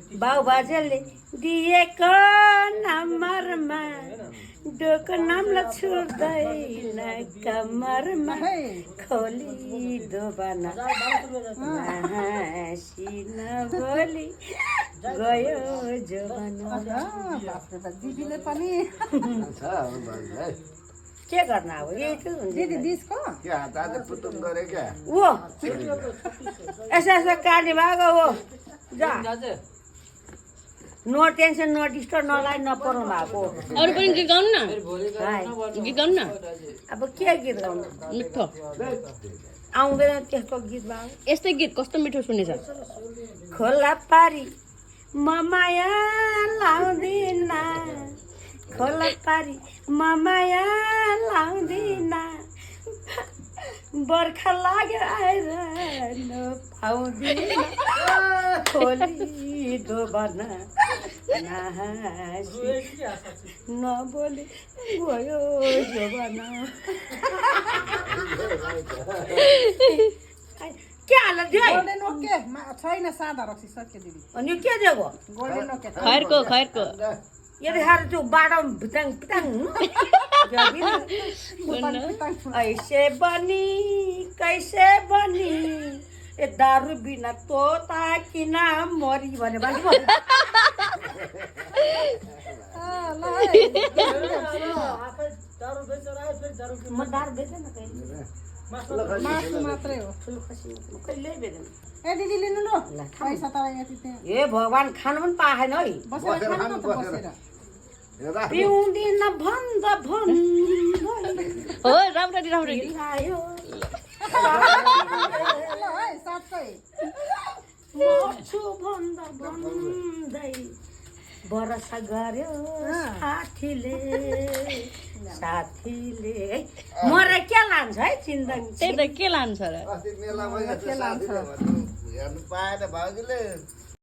बाउ बाजेले दिएको नम्बरमा डोको नामलाई छुट्दैन कम्मरमा खोली दोबाना हाँसिन बोली गयो जोबाना दिदीले पनि के गर्न अब यही त हुन्छ दिदी दिसको क्या दादा पुतुङ गरे क्या ओ यसो यसो काट्ने भएको हो जा नो टेन्सन नो डिस्टर्ब नलाई नपराउनु भएको अरू पनि गीत गाउनु न भाइ गीत गाउनु न अब के गीत गाउनु मिठो आउँदैन त्यस्तो गीत भाउ यस्तै गीत कस्तो मिठो सुनेछ खोला पारी म माया लाउँदिन खोला पारी म माया लाउँदिन बर्खा लाग्यो आएर नपाउँदिन खोली दोबाना नहाँसी नबोली गयो जोबाना के हाल दियो गोल्डन ओके छैन सादा रक्सी सक्यो दिदी अनि यो के दिएको गोल्डन ओके खैरको खैरको यो देखाएर त्यो बाटोमा भिताङ पिताङ ऐसे बनी कैसे बनी ए दारू बिना तोता किन मरी भने म दारू बेच्दैन कहिले मासु मात्रै हो ठुलो खसी कहिले बेच्दैन ए दिदी लिनु ल पैसा त यति त्यहाँ ए भगवान् खानु पनि पाएन है बसेर खानु न त बसेर पिउँदिन भन्दा भन्दै हो राम्ररी राम्ररी आयो ल है साँच्चै मर्छु भन्दा भन्दै बरसा गर्यो साथीले मरे के लान्छ है चिन्ता त्यही त के लान्छ र अस्ति मेलामा हेर्नु पाएन भाउजूले